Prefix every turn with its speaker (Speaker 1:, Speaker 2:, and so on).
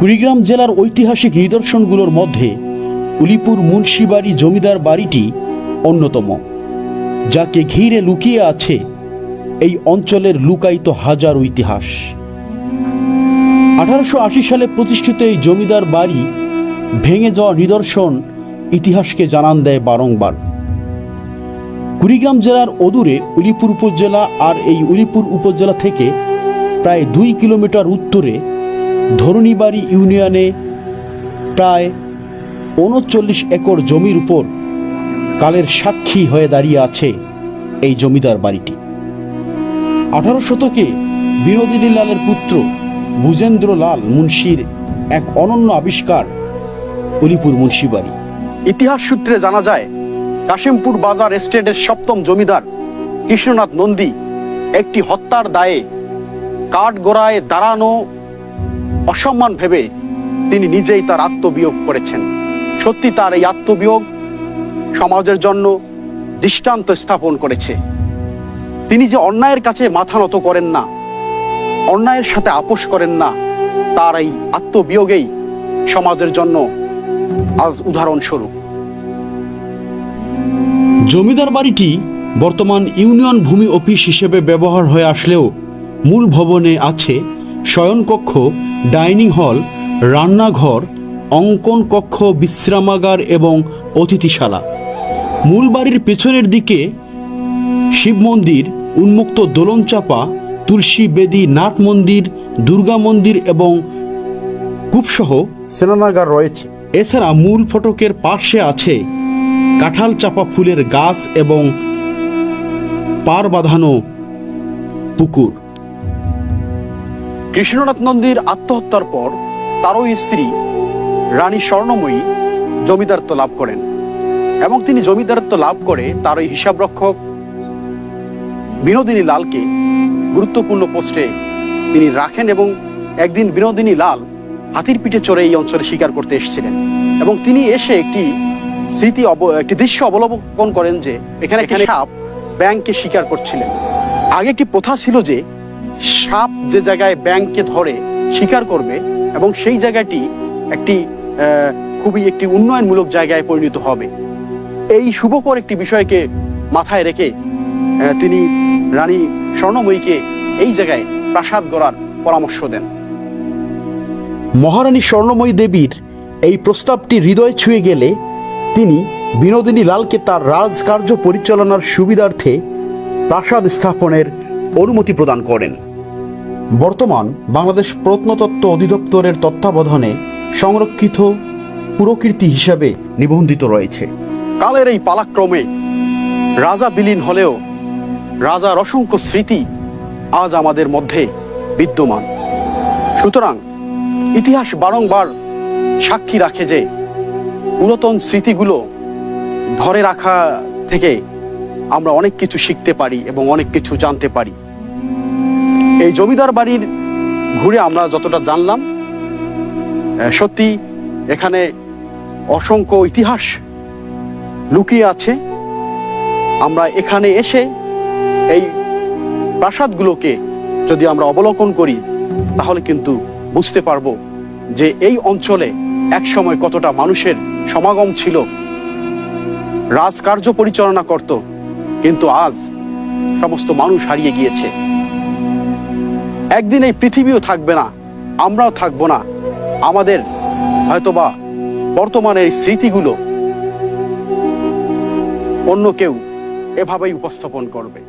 Speaker 1: কুড়িগ্রাম জেলার ঐতিহাসিক নিদর্শনগুলোর মধ্যে উলিপুর মুন্সিবাড়ি জমিদার বাড়িটি অন্যতম, যাকে ঘিরে লুকিয়ে আছে এই অঞ্চলের লুকায়িত হাজারো ইতিহাস। 1880 সালে প্রতিষ্ঠিত এই জমিদার বাড়ি ভেঙে যাওয়া নিদর্শন ইতিহাসকে জানান দেয় বারংবার। কুড়িগ্রাম জেলার অদূরে উলিপুর উপজেলা, আর এই উলিপুর উপজেলা থেকে প্রায় 2 কিলোমিটার উত্তরে ধরণীবাড়ি ইউনিয়নে প্রায় 39 একর জমির উপর কালের সাক্ষী হয়ে দাঁড়িয়ে আছে এই জমিদার বাড়িটি। 18 শতকে বিনোদিনী লালের পুত্র ভূজেন্দ্র লাল মুন্সির এক অনন্য আবিষ্কার উলিপুর মুন্সিবাড়ি।
Speaker 2: ইতিহাস সূত্রে জানা যায়, কাশিমপুর বাজার এস্টেটের 7ম জমিদার কৃষ্ণনাথ নন্দী একটি হত্যার দায়ে কাঠগড়ায় দাঁড়ানো অসম্মান ভেবে তিনি নিজেই তার আত্মবিয়োগ করেছেন। সত্যি তার এই আত্মবিয়োগ সমাজের জন্য দৃষ্টান্ত স্থাপন করেছে। তিনি যে অন্যায়ের কাছে মাথা নত করেন না, অন্যায়ের সাথে আপোষ করেন না, তার এই আত্মবিয়োগেই সমাজের জন্য আজ উদাহরণস্বরূপ।
Speaker 1: জমিদার বাড়িটি বর্তমান ইউনিয়ন ভূমি অফিস হিসেবে ব্যবহার হয়ে আসলেও মূল ভবনে আছে শয়নকক্ষ, ডাইনিং হল, রান্নাঘর, অঙ্কন কক্ষ, বিশ্রামাগার এবং অতিথিশালা। মূল বাড়ির পেছনের দিকে শিব মন্দির, উন্মুক্ত দোলনচাপা, তুলসী বেদি, নাট মন্দির, দুর্গা মন্দির এবং কূপসহ
Speaker 2: স্নানাগার রয়েছে।
Speaker 1: এছাড়া মূল ফটকের পাশে আছে কাঁঠাল চাপা ফুলের গাছ এবং পার বাঁধানো পুকুর।
Speaker 2: কৃষ্ণনাথ নন্দীর আত্মহত্যার পর তারই স্ত্রী রানী স্বর্ণময়ী জমিদারত্ব লাভ করেন এবং তিনি জমিদারত্ব লাভ করে তারই হিসাবরক্ষক বিনোদিনী লালকে গুরুত্বপূর্ণ পোস্টে তিনি রাখেন। এবং একদিন বিনোদিনী লাল হাতির পিঠে চড়ে এই অঞ্চলে শিকার করতে এসেছিলেন এবং তিনি এসে একটি দৃশ্য অবলোকন করেন যে এখানে সাপ ব্যাঙকে শিকার করছিলেন। আগে একটি প্রথা ছিল যে সাপ যে জায়গায় ব্যাঙকে ধরে শিকার করবে এবং সেই জায়গাটি খুবই একটি উন্নয়নমূলক জায়গায় পরিণত হবে। এই শুভকর একটি বিষয়কে মাথায় রেখে তিনি রানী স্বর্ণময়ীকে এই জায়গায় প্রাসাদ গড়ার পরামর্শ দেন।
Speaker 1: মহারানী স্বর্ণময়ী দেবীর এই প্রস্তাবটি হৃদয় ছুঁয়ে গেলে তিনি বিনোদিনী লালকে তার রাজকার্য পরিচালনার সুবিধার্থে প্রাসাদ স্থাপনের অনুমতি প্রদান করেন। বর্তমান বাংলাদেশ প্রত্নতত্ত্ব অধিদপ্তরের তত্ত্বাবধানে সংরক্ষিত পুরকীর্তি হিসাবে নিবন্ধিত রয়েছে।
Speaker 2: কালের এই পালাক্রমে রাজা বিলীন হলেও রাজার অসংখ্য স্মৃতি আজ আমাদের মধ্যে বিদ্যমান। সুতরাং ইতিহাস বারংবার সাক্ষী রাখে যে পুরাতন স্মৃতিগুলো ধরে রাখা থেকে আমরা অনেক কিছু শিখতে পারি এবং অনেক কিছু জানতে পারি। এই জমিদার বাড়ির ঘুরে আমরা যতটা জানলাম, সত্যি এখানে অসংখ্য ইতিহাস লুকিয়ে আছে। আমরা এখানে এসে এই প্রাসাদগুলোকে যদি আমরা অবলোকন করি তাহলে কিন্তু বুঝতে পারবো যে এই অঞ্চলে একসময় কতটা মানুষের সমাগম ছিল, রাজকার্য পরিচালনা করত, কিন্তু আজ সমস্ত মানুষ হারিয়ে গিয়েছে। একদিন এই পৃথিবীও থাকবে না, আমরাও থাকবো না। আমাদের হয়তোবা বর্তমানের এই স্মৃতিগুলো অন্য কেউ এভাবেই উপস্থাপন করবে।